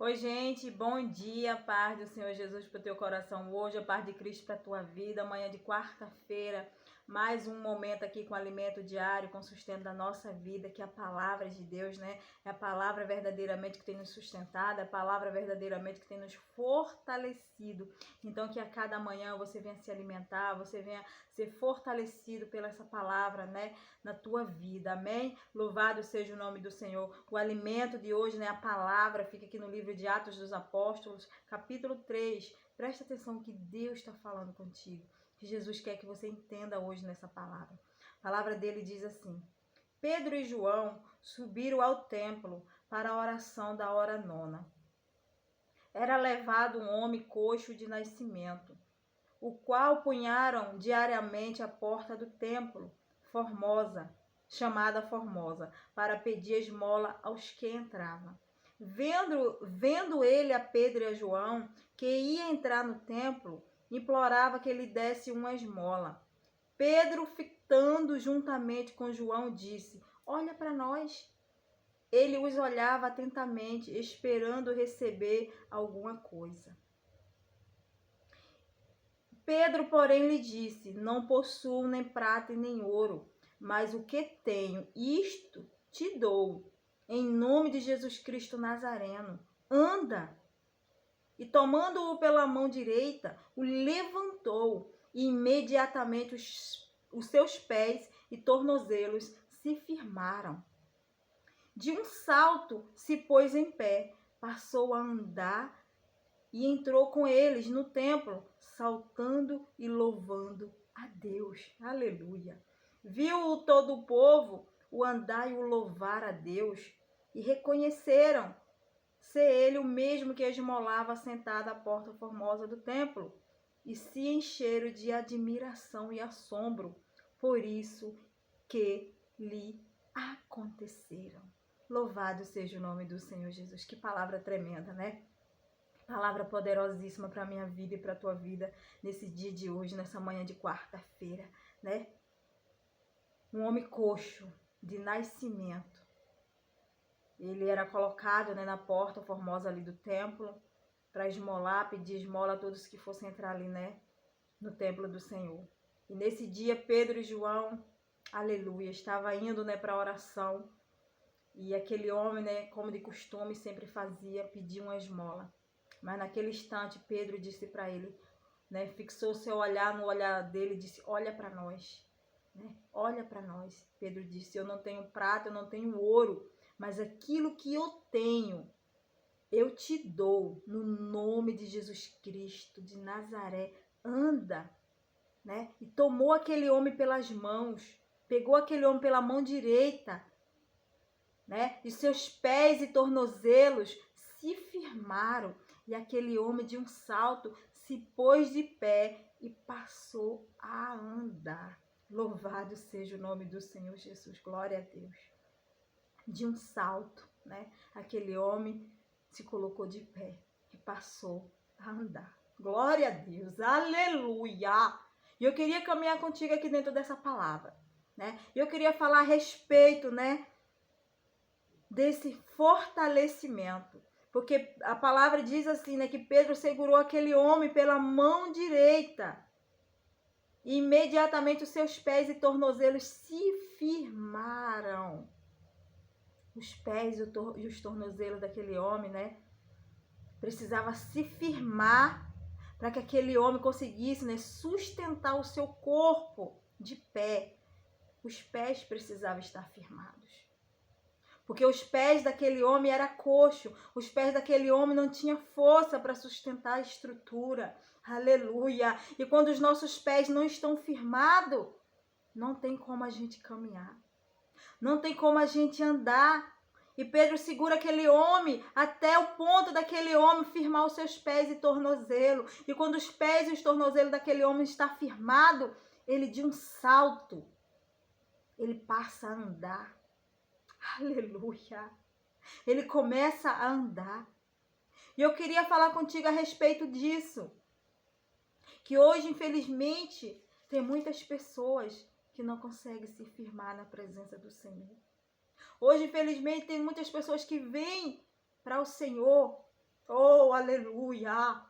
Oi, gente, bom dia, paz do Senhor Jesus para o teu coração hoje, a paz de Cristo para a tua vida, amanhã de quarta-feira, mais um momento aqui com alimento diário, com sustento da nossa vida, que é a palavra de Deus, né? É a palavra verdadeiramente que tem nos sustentado, é a palavra verdadeiramente que tem nos fortalecido. Então, que a cada manhã você venha se alimentar, você venha ser fortalecido pela essa palavra, né? Na tua vida, amém? Louvado seja o nome do Senhor. O alimento de hoje, né? A palavra fica aqui no livro de Atos dos Apóstolos, capítulo 3. Presta atenção que Deus está falando contigo, que Jesus quer que você entenda hoje nessa palavra. A palavra dele diz assim: Pedro e João subiram ao templo para a oração da hora nona. Era levado um homem coxo de nascimento, o qual punharam diariamente à porta do templo, chamada Formosa, para pedir esmola aos que entravam. Vendo ele a Pedro e a João, que ia entrar no templo, implorava que lhe desse uma esmola. Pedro, fitando juntamente com João, disse: Olha para nós. Ele os olhava atentamente, esperando receber alguma coisa. Pedro, porém, lhe disse: Não possuo nem prata e nem ouro, mas o que tenho, isto te dou. Em nome de Jesus Cristo Nazareno, anda. E tomando-o pela mão direita, o levantou, e imediatamente os seus pés e tornozelos se firmaram. De um salto se pôs em pé, passou a andar e entrou com eles no templo, saltando e louvando a Deus. Aleluia. Viu todo o povo o andar e o louvar a Deus, e reconheceram ser ele o mesmo que esmolava sentado à porta formosa do templo, e se encheram de admiração e assombro por isso que lhe aconteceram. Louvado seja o nome do Senhor Jesus. Que palavra tremenda, né? Palavra poderosíssima para a minha vida e para a tua vida nesse dia de hoje, nessa manhã de quarta-feira, né? Um homem coxo de nascimento. Ele era colocado, né, na porta formosa ali do templo para esmolar, pedir esmola a todos que fossem entrar ali, né, no templo do Senhor. E nesse dia Pedro e João, aleluia, estava indo, né, para a oração. E aquele homem, né, como de costume sempre fazia, pedia uma esmola. Mas naquele instante, Pedro disse para ele, né, fixou seu olhar no olhar dele e disse: Olha para nós, né? Olha para nós. Pedro disse: Eu não tenho prata, eu não tenho ouro, mas aquilo que eu tenho, eu te dou no nome de Jesus Cristo de Nazaré. Anda, né? E tomou aquele homem pelas mãos, pegou aquele homem pela mão direita, né? E seus pés e tornozelos se firmaram. E aquele homem de um salto se pôs de pé e passou a andar. Louvado seja o nome do Senhor Jesus. Glória a Deus. De um salto, né? Aquele homem se colocou de pé e passou a andar. Glória a Deus. Aleluia. E eu queria caminhar contigo aqui dentro dessa palavra, né? Eu queria falar a respeito, né, desse fortalecimento. Porque a palavra diz assim, né, que Pedro segurou aquele homem pela mão direita. E imediatamente os seus pés e tornozelos se firmaram. Os pés e os tornozelos daquele homem, né, precisava se firmar para que aquele homem conseguisse, né, sustentar o seu corpo de pé. Os pés precisavam estar firmados. Porque os pés daquele homem eram coxo, os pés daquele homem não tinham força para sustentar a estrutura. Aleluia! E quando os nossos pés não estão firmados, não tem como a gente caminhar. Não tem como a gente andar. E Pedro segura aquele homem até o ponto daquele homem firmar os seus pés e tornozelo. E quando os pés e os tornozelos daquele homem estão firmados, ele de um salto, ele passa a andar. Aleluia! Ele começa a andar. E eu queria falar contigo a respeito disso. Que hoje, infelizmente, tem muitas pessoas que não conseguem se firmar na presença do Senhor. Hoje, infelizmente, tem muitas pessoas que vêm para o Senhor, Oh, aleluia!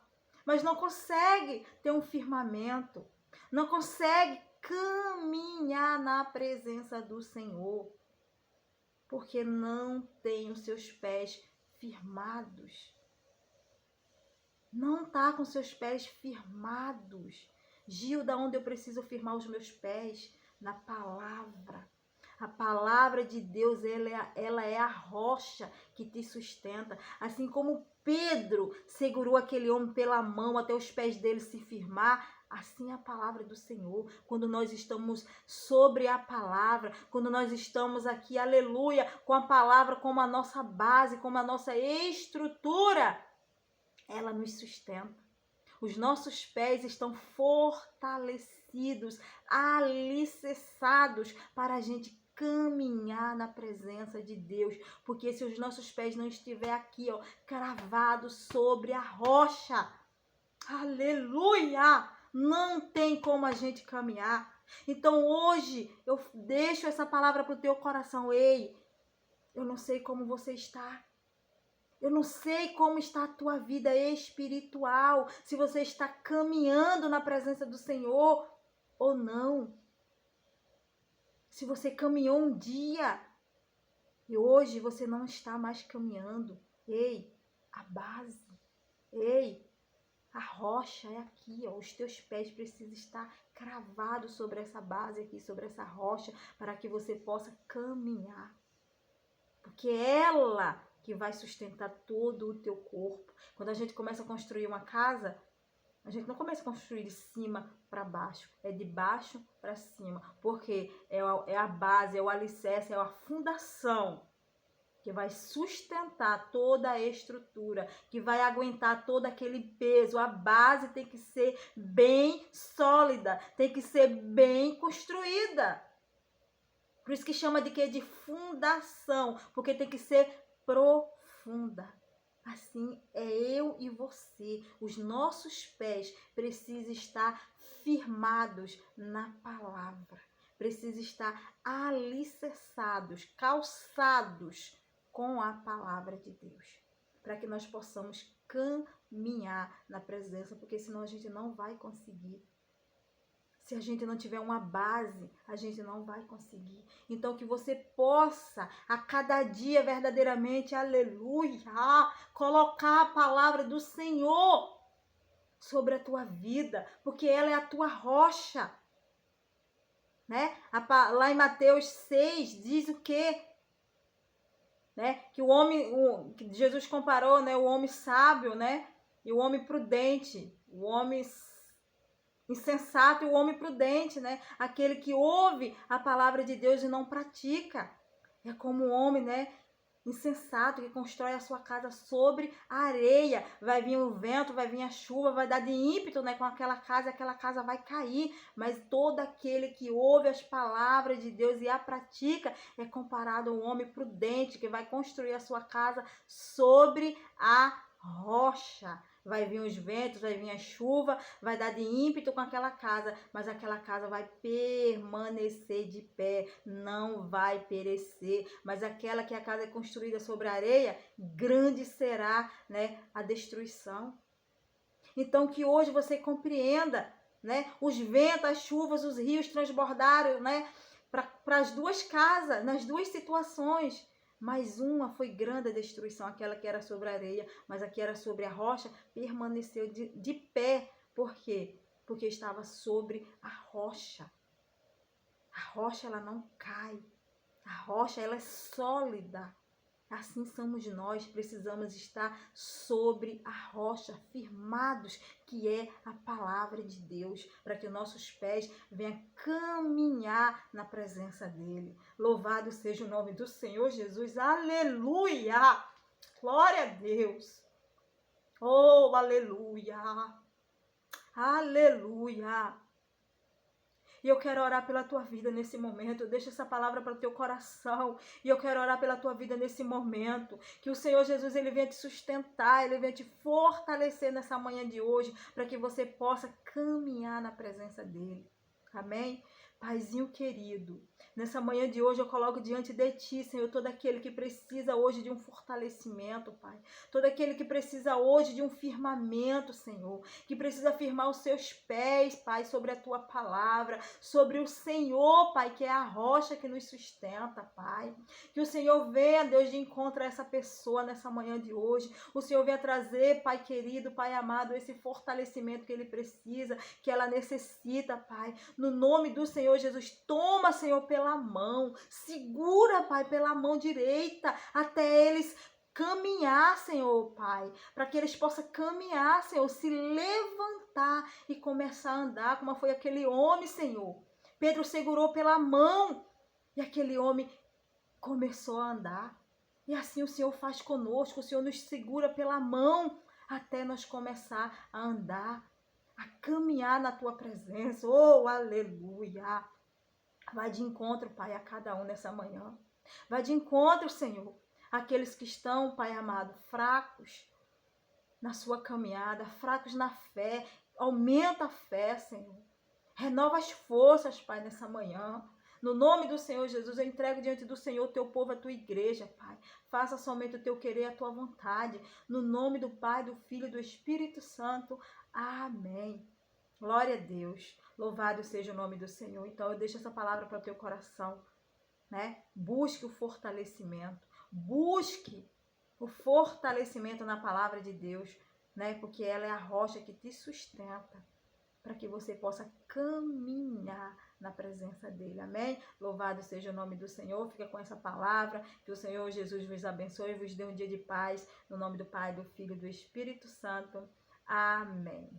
Mas não consegue ter um firmamento, não consegue caminhar na presença do Senhor, porque não tem os seus pés firmados. Não está com seus pés firmados. Gilda, onde eu preciso firmar os meus pés? Na palavra. A palavra de Deus, ela é a rocha que te sustenta. Assim como Pedro segurou aquele homem pela mão até os pés dele se firmar, assim é a palavra do Senhor. Quando nós estamos sobre a palavra, quando nós estamos aqui, aleluia, com a palavra como a nossa base, como a nossa estrutura, ela nos sustenta. Os nossos pés estão fortalecidos, alicerçados para a gente caminhar na presença de Deus. Porque se os nossos pés não estiver aqui, ó, cravados sobre a rocha, aleluia, não tem como a gente caminhar. Então hoje eu deixo essa palavra para o teu coração. Ei, eu não sei como você está. Eu não sei como está a tua vida espiritual, se você está caminhando na presença do Senhor ou não. Se você caminhou um dia e hoje você não está mais caminhando. Ei, a base, ei, a rocha é aqui, ó. Os teus pés precisam estar cravados sobre essa base aqui, sobre essa rocha, para que você possa caminhar. Porque ela que vai sustentar todo o teu corpo. Quando a gente começa a construir uma casa, a gente não começa a construir de cima para baixo, é de baixo para cima. Porque é a base, é o alicerce, é a fundação que vai sustentar toda a estrutura, que vai aguentar todo aquele peso. A base tem que ser bem sólida, tem que ser bem construída. Por isso que chama de quê? De fundação, porque tem que ser profunda. Assim é eu e você. Os nossos pés precisam estar firmados na palavra. Precisam estar alicerçados, calçados com a palavra de Deus. Para que nós possamos caminhar na presença, porque senão a gente não vai conseguir. Se a gente não tiver uma base, a gente não vai conseguir. Então, que você possa, a cada dia, verdadeiramente, aleluia, colocar a palavra do Senhor sobre a tua vida, porque ela é a tua rocha. Né? Lá em Mateus 6, diz o quê? Né? Que o homem, que Jesus comparou, né? O homem sábio, né? E o homem prudente, o homem insensato e o homem prudente, né? Aquele que ouve a palavra de Deus e não pratica. É como o homem, né? Insensato que constrói a sua casa sobre a areia. Vai vir o vento, vai vir a chuva, vai dar de ímpeto, né, com aquela casa vai cair. Mas todo aquele que ouve as palavras de Deus e a pratica é comparado a um homem prudente que vai construir a sua casa sobre a rocha. Vai vir os ventos, vai vir a chuva, vai dar de ímpeto com aquela casa, mas aquela casa vai permanecer de pé, não vai perecer. Mas aquela que a casa é construída sobre a areia, grande será, né, a destruição. Então que hoje você compreenda, né, os ventos, as chuvas, os rios transbordaram, né, para as duas casas, nas duas situações. Mas uma foi grande a destruição, aquela que era sobre a areia, mas a que era sobre a rocha permaneceu de pé. Por quê? Porque estava sobre a rocha. A rocha, ela não cai. A rocha, ela é sólida. Assim somos nós, precisamos estar sobre a rocha, firmados, que é a palavra de Deus, para que nossos pés venham caminhar na presença dele. Louvado seja o nome do Senhor Jesus, aleluia! Glória a Deus! Oh, aleluia! Aleluia! E eu quero orar pela tua vida nesse momento. Deixa essa palavra para o teu coração. E eu quero orar pela tua vida nesse momento. Que o Senhor Jesus, ele venha te sustentar, ele venha te fortalecer nessa manhã de hoje, para que você possa caminhar na presença dele. Amém? Paizinho querido, nessa manhã de hoje eu coloco diante de Ti, Senhor, todo aquele que precisa hoje de um fortalecimento, Pai. Todo aquele que precisa hoje de um firmamento, Senhor. Que precisa firmar os seus pés, Pai, sobre a Tua palavra, sobre o Senhor, Pai, que é a rocha que nos sustenta, Pai. Que o Senhor venha, Deus, de encontro a essa pessoa nessa manhã de hoje. O Senhor venha trazer, Pai querido, Pai amado, esse fortalecimento que ele precisa, que ela necessita, Pai. No nome do Senhor Jesus, toma, Senhor, pela mão, segura, Pai, pela mão direita, até eles caminhar, Senhor, Pai, para que eles possam caminhar, Senhor, se levantar e começar a andar, como foi aquele homem, Senhor. Pedro segurou pela mão e aquele homem começou a andar. E assim o Senhor faz conosco, o Senhor nos segura pela mão até nós começar a andar, a caminhar na Tua presença. Oh, aleluia! Vai de encontro, Pai, a cada um nessa manhã. Vai de encontro, Senhor, àqueles que estão, Pai amado, fracos na sua caminhada, fracos na fé. Aumenta a fé, Senhor. Renova as forças, Pai, nessa manhã. No nome do Senhor Jesus, eu entrego diante do Senhor o Teu povo, a Tua igreja, Pai. Faça somente o Teu querer, a Tua vontade. No nome do Pai, do Filho e do Espírito Santo. Amém. Glória a Deus. Louvado seja o nome do Senhor. Então eu deixo essa palavra para o teu coração, né? Busque o fortalecimento. Busque o fortalecimento na palavra de Deus, né? Porque ela é a rocha que te sustenta, para que você possa caminhar na presença dele. Amém? Louvado seja o nome do Senhor. Fica com essa palavra. Que o Senhor Jesus vos abençoe e vos dê um dia de paz. No nome do Pai, do Filho e do Espírito Santo. Amém.